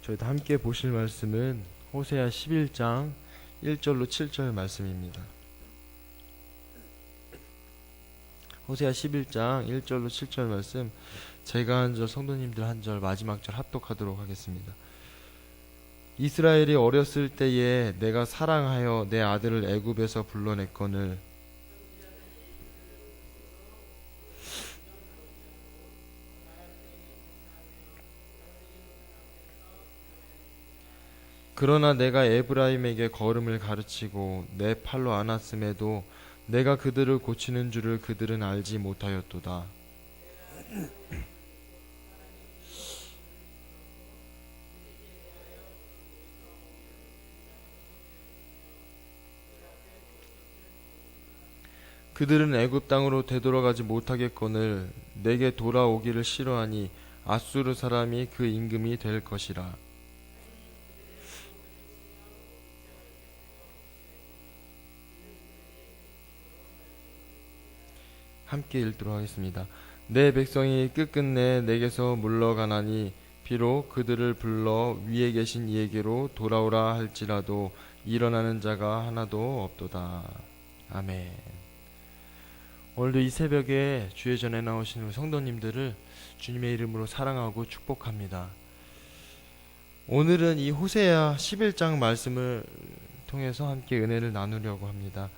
저희도 함께 보실 말씀은 호세아 11장 1절로 7절 말씀입니다. 호세아 11장 1절로 7절 말씀, 제가 한 절, 성도님들 한 절, 마지막 절 합독하도록 하겠습니다. 이스라엘이 어렸을 때에 내가 사랑하여 내 아들을 애굽에서 불러냈거늘 그러나 내가 에브라임에게 걸음을 가르치고 내 팔로 안았음에도 내가 그들을 고치는 줄을 그들은 알지 못하였도다. 그들은 애굽 땅으로 되돌아가지 못하겠거늘 내게 돌아오기를 싫어하니 아수르 사람이 그 임금이 될 것이라. 함께 읽도록 하겠습니다. 내 백성이 끝끝내 내게서 물러가나니 비록 그들을 불러 위에 계신 이에게로 돌아오라 할지라도 일어나는 자가 하나도 없도다. 아멘. 오늘도 이 새벽에 주의 전에 나오신 우리 성도님들을 주님의 이름으로 사랑하고 축복합니다. 오늘은 이 호세아 11장 말씀을 통해서 함께 은혜를 나누려고 합니다.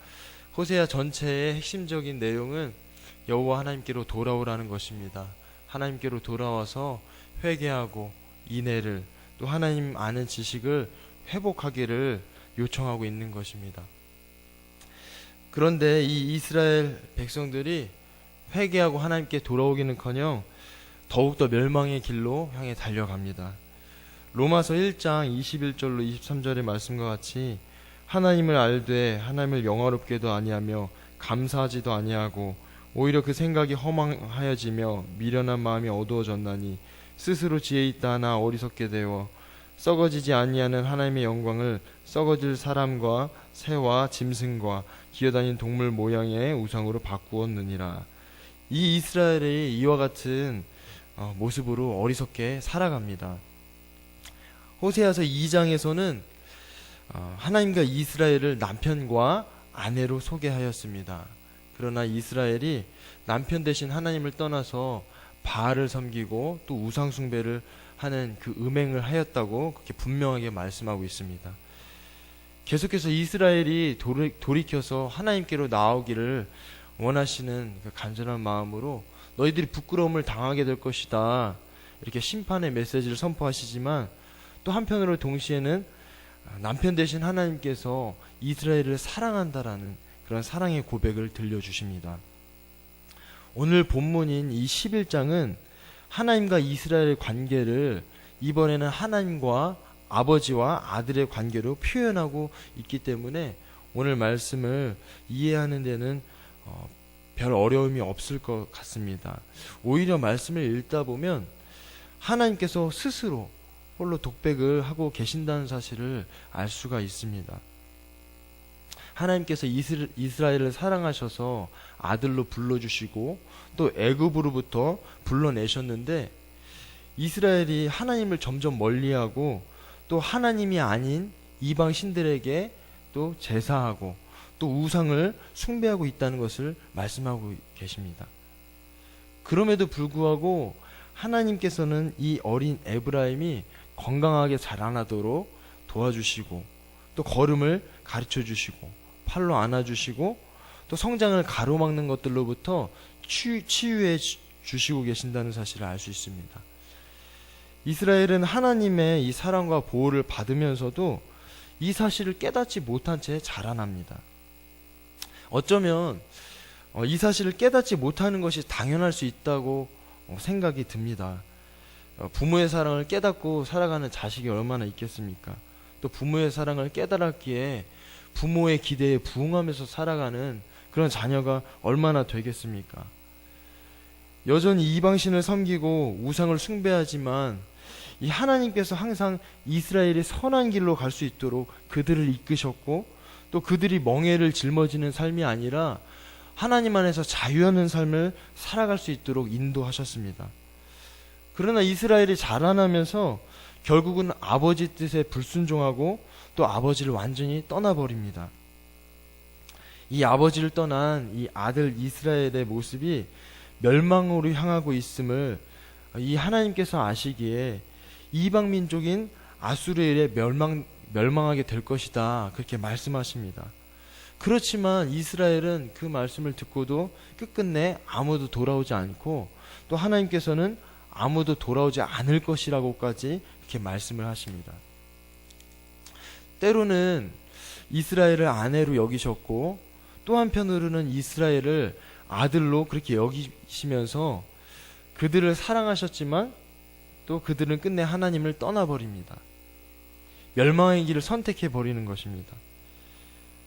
호세아 전체의 핵심적인 내용은 여호와 하나님께로 돌아오라는 것입니다. 하나님께로 돌아와서 회개하고 인애를, 또 하나님 아는 지식을 회복하기를 요청하고 있는 것입니다. 그런데 이 이스라엘 백성들이 회개하고 하나님께 돌아오기는커녕 더욱더 멸망의 길로 향해 달려갑니다. 로마서 1장 21절로 23절의 말씀과 같이 하나님을 알되 하나님을 영화롭게도 아니하며 감사하지도 아니하고 오히려 그 생각이 허망하여지며 미련한 마음이 어두워졌나니 스스로 지혜 있다 하나 어리석게 되어 썩어지지 아니하는 하나님의 영광을 썩어질 사람과 새와 짐승과 기어다니는 동물 모양의 우상으로 바꾸었느니라. 이 이스라엘이 이와 같은 모습으로 어리석게 살아갑니다. 호세아서 2장에서는 하나님과 이스라엘을 남편과 아내로 소개하였습니다. 그러나 이스라엘이 남편 대신 하나님을 떠나서 바알을 섬기고 또 우상 숭배를 하는 그 음행을 하였다고 그렇게 분명하게 말씀하고 있습니다. 계속해서 이스라엘이 돌이켜서 하나님께로 나오기를 원하시는 그 간절한 마음으로 너희들이 부끄러움을 당하게 될 것이다, 이렇게 심판의 메시지를 선포하시지만 또 한편으로 동시에는 남편 대신 하나님께서 이스라엘을 사랑한다라는 그런 사랑의 고백을 들려주십니다. 오늘 본문인 이 11장은 하나님과 이스라엘의 관계를 이번에는 하나님과 아버지와 아들의 관계로 표현하고 있기 때문에 오늘 말씀을 이해하는 데는 별 어려움이 없을 것 같습니다. 오히려 말씀을 읽다 보면 하나님께서 스스로 홀로 독백을 하고 계신다는 사실을 알 수가 있습니다. 하나님께서 이스라엘을 사랑하셔서 아들로 불러주시고 또 애굽으로부터 불러내셨는데 이스라엘이 하나님을 점점 멀리하고 또 하나님이 아닌 이방 신들에게 또 제사하고 또 우상을 숭배하고 있다는 것을 말씀하고 계십니다. 그럼에도 불구하고 하나님께서는 이 어린 에브라임이 건강하게 자라나도록 도와주시고 또 걸음을 가르쳐 주시고 팔로 안아주시고 또 성장을 가로막는 것들로부터 치유해 주시고 계신다는 사실을 알 수 있습니다. 이스라엘은 하나님의 이 사랑과 보호를 받으면서도 이 사실을 깨닫지 못한 채 자라납니다. 어쩌면 이 사실을 깨닫지 못하는 것이 당연할 수 있다고 생각이 듭니다. 부모의 사랑을 깨닫고 살아가는 자식이 얼마나 있겠습니까? 또 부모의 사랑을 깨달았기에 부모의 기대에 부응하면서 살아가는 그런 자녀가 얼마나 되겠습니까? 여전히 이방신을 섬기고 우상을 숭배하지만 이 하나님께서 항상 이스라엘이 선한 길로 갈 수 있도록 그들을 이끄셨고 또 그들이 멍에를 짊어지는 삶이 아니라 하나님 안에서 자유하는 삶을 살아갈 수 있도록 인도하셨습니다. 그러나 이스라엘이 자라나면서 결국은 아버지 뜻에 불순종하고 또 아버지를 완전히 떠나버립니다. 이 아버지를 떠난 이 아들 이스라엘의 모습이 멸망으로 향하고 있음을 이 하나님께서 아시기에 이방 민족인 아수르에 멸망하게 될 것이다, 그렇게 말씀하십니다. 그렇지만 이스라엘은 그 말씀을 듣고도 끝끝내 아무도 돌아오지 않고 또 하나님께서는 아무도 돌아오지 않을 것이라고까지 이렇게 말씀을 하십니다. 때로는 이스라엘을 아내로 여기셨고 또 한편으로는 이스라엘을 아들로 그렇게 여기시면서 그들을 사랑하셨지만 또 그들은 끝내 하나님을 떠나버립니다. 멸망의 길을 선택해버리는 것입니다.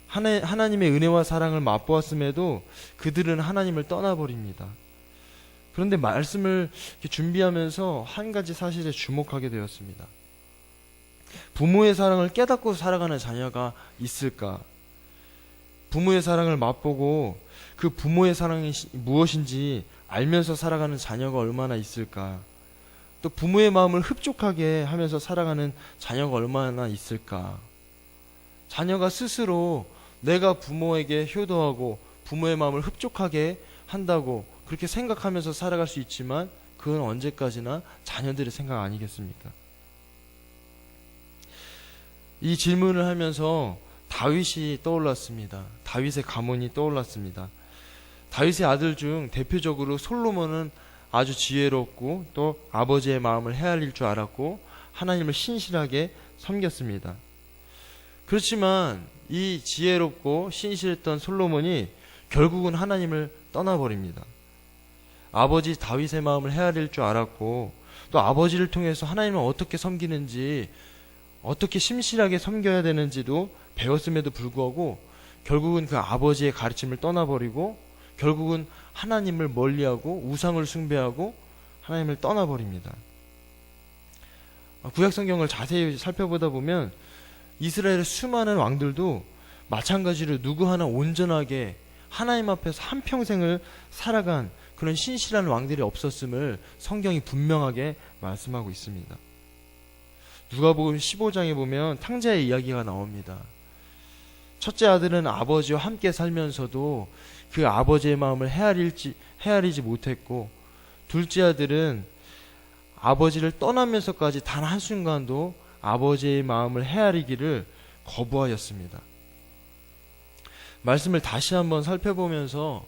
하나님의 은혜와 사랑을 맛보았음에도 그들은 하나님을 떠나버립니다. 그런데 말씀을 준비하면서 한 가지 사실에 주목하게 되었습니다. 부모의 사랑을 깨닫고 살아가는 자녀가 있을까? 부모의 사랑을 맛보고 그 부모의 사랑이 무엇인지 알면서 살아가는 자녀가 얼마나 있을까? 또 부모의 마음을 흡족하게 하면서 살아가는 자녀가 얼마나 있을까? 자녀가 스스로 내가 부모에게 효도하고 부모의 마음을 흡족하게 한다고 그렇게 생각하면서 살아갈 수 있지만 그건 언제까지나 자녀들의 생각 아니겠습니까? 이 질문을 하면서 다윗이 떠올랐습니다. 다윗의 가문이 떠올랐습니다. 다윗의 아들 중 대표적으로 솔로몬은 아주 지혜롭고 또 아버지의 마음을 헤아릴 줄 알았고 하나님을 신실하게 섬겼습니다. 그렇지만 이 지혜롭고 신실했던 솔로몬이 결국은 하나님을 떠나버립니다. 아버지 다윗의 마음을 헤아릴 줄 알았고 또 아버지를 통해서 하나님을 어떻게 섬기는지 어떻게 심실하게 섬겨야 되는지도 배웠음에도 불구하고 결국은 그 아버지의 가르침을 떠나버리고 결국은 하나님을 멀리하고 우상을 숭배하고 하나님을 떠나버립니다. 구약성경을 자세히 살펴보다 보면 이스라엘의 수많은 왕들도 마찬가지로 누구 하나 온전하게 하나님 앞에서 한평생을 살아간 그런 신실한 왕들이 없었음을 성경이 분명하게 말씀하고 있습니다. 누가복음 15장에 보면 탕자의 이야기가 나옵니다. 첫째 아들은 아버지와 함께 살면서도 그 아버지의 마음을 헤아리지 못했고 둘째 아들은 아버지를 떠나면서까지 단 한순간도 아버지의 마음을 헤아리기를 거부하였습니다. 말씀을 다시 한번 살펴보면서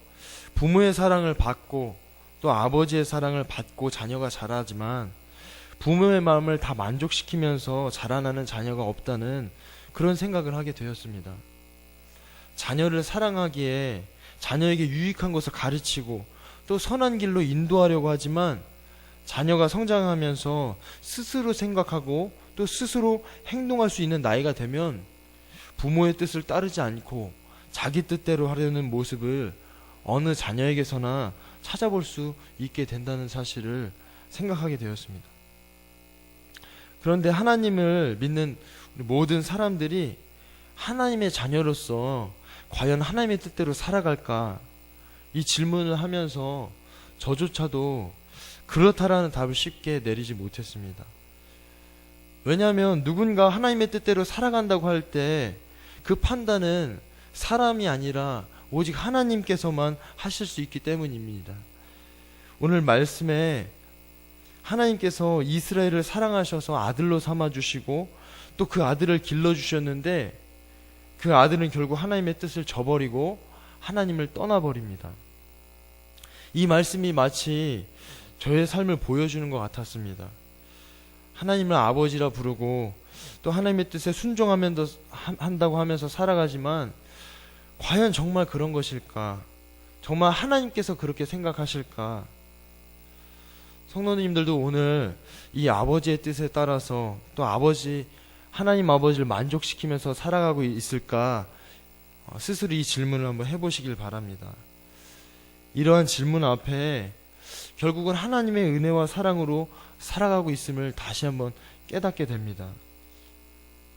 부모의 사랑을 받고 또 아버지의 사랑을 받고 자녀가 자라지만 부모의 마음을 다 만족시키면서 자라나는 자녀가 없다는 그런 생각을 하게 되었습니다. 자녀를 사랑하기에 자녀에게 유익한 것을 가르치고 또 선한 길로 인도하려고 하지만 자녀가 성장하면서 스스로 생각하고 또 스스로 행동할 수 있는 나이가 되면 부모의 뜻을 따르지 않고 자기 뜻대로 하려는 모습을 어느 자녀에게서나 찾아볼 수 있게 된다는 사실을 생각하게 되었습니다. 그런데 하나님을 믿는 우리 모든 사람들이 하나님의 자녀로서 과연 하나님의 뜻대로 살아갈까? 이 질문을 하면서 저조차도 그렇다라는 답을 쉽게 내리지 못했습니다. 왜냐하면 누군가 하나님의 뜻대로 살아간다고 할 때 그 판단은 사람이 아니라 오직 하나님께서만 하실 수 있기 때문입니다. 오늘 말씀에 하나님께서 이스라엘을 사랑하셔서 아들로 삼아주시고 또 그 아들을 길러주셨는데 그 아들은 결국 하나님의 뜻을 저버리고 하나님을 떠나버립니다. 이 말씀이 마치 저의 삶을 보여주는 것 같았습니다. 하나님을 아버지라 부르고 또 하나님의 뜻에 순종한다고 하면서 살아가지만 과연 정말 그런 것일까? 정말 하나님께서 그렇게 생각하실까? 성도님들도 오늘 이 아버지의 뜻에 따라서 또 하나님 아버지를 만족시키면서 살아가고 있을까? 스스로 이 질문을 한번 해보시길 바랍니다. 이러한 질문 앞에 결국은 하나님의 은혜와 사랑으로 살아가고 있음을 다시 한번 깨닫게 됩니다.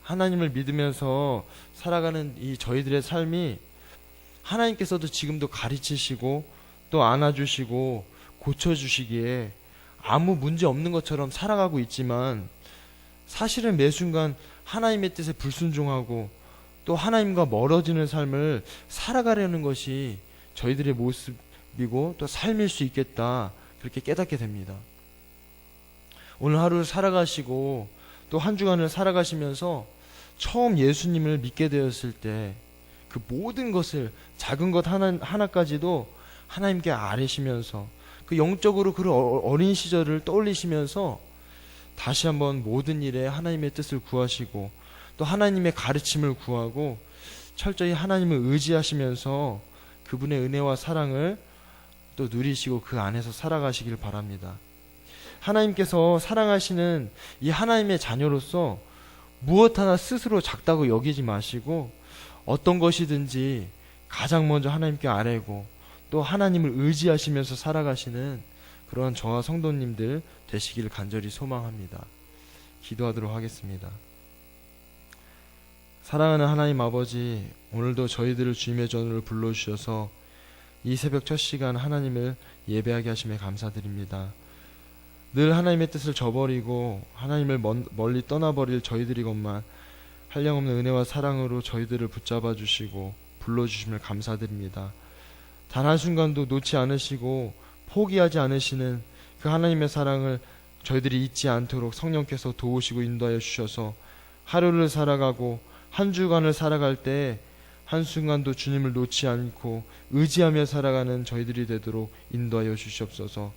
하나님을 믿으면서 살아가는 이 저희들의 삶이 하나님께서도 지금도 가르치시고 또 안아주시고 고쳐주시기에 아무 문제 없는 것처럼 살아가고 있지만 사실은 매 순간 하나님의 뜻에 불순종하고 또 하나님과 멀어지는 삶을 살아가려는 것이 저희들의 모습이고 또 삶일 수 있겠다, 그렇게 깨닫게 됩니다. 오늘 하루를 살아가시고 또 한 주간을 살아가시면서 처음 예수님을 믿게 되었을 때 그 모든 것을, 작은 것 하나까지도 하나님께 아뢰시면서 그 영적으로 그 어린 시절을 떠올리시면서 다시 한번 모든 일에 하나님의 뜻을 구하시고 또 하나님의 가르침을 구하고 철저히 하나님을 의지하시면서 그분의 은혜와 사랑을 또 누리시고 그 안에서 살아가시길 바랍니다. 하나님께서 사랑하시는 이 하나님의 자녀로서 무엇 하나 스스로 작다고 여기지 마시고 어떤 것이든지 가장 먼저 하나님께 아뢰고 또 하나님을 의지하시면서 살아가시는 그러한 저와 성도님들 되시기를 간절히 소망합니다. 기도하도록 하겠습니다. 사랑하는 하나님 아버지, 오늘도 저희들을 주님의 전으로 불러주셔서 이 새벽 첫 시간 하나님을 예배하게 하심에 감사드립니다. 늘 하나님의 뜻을 저버리고 하나님을 멀리 떠나버릴 저희들이건만 한량없는 은혜와 사랑으로 저희들을 붙잡아 주시고 불러주심을 감사드립니다. 단 한순간도 놓지 않으시고 포기하지 않으시는 그 하나님의 사랑을 저희들이 잊지 않도록 성령께서 도우시고 인도하여 주셔서 하루를 살아가고 한 주간을 살아갈 때 한순간도 주님을 놓지 않고 의지하며 살아가는 저희들이 되도록 인도하여 주시옵소서.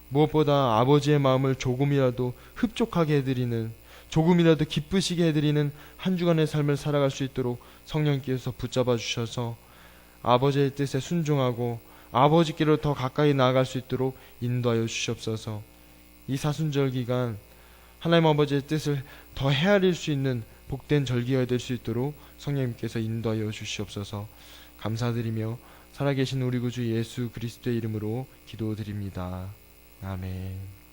무엇보다 아버지의 마음을 조금이라도 흡족하게 해드리는, 조금이라도 기쁘시게 해드리는 한 주간의 삶을 살아갈 수 있도록 성령께서 붙잡아 주셔서 아버지의 뜻에 순종하고 아버지께로 더 가까이 나아갈 수 있도록 인도하여 주시옵소서. 이 사순절 기간 하나님 아버지의 뜻을 더 헤아릴 수 있는 복된 절기가 될 수 있도록 성령님께서 인도하여 주시옵소서. 감사드리며 살아계신 우리 구주 예수 그리스도의 이름으로 기도드립니다. 아멘.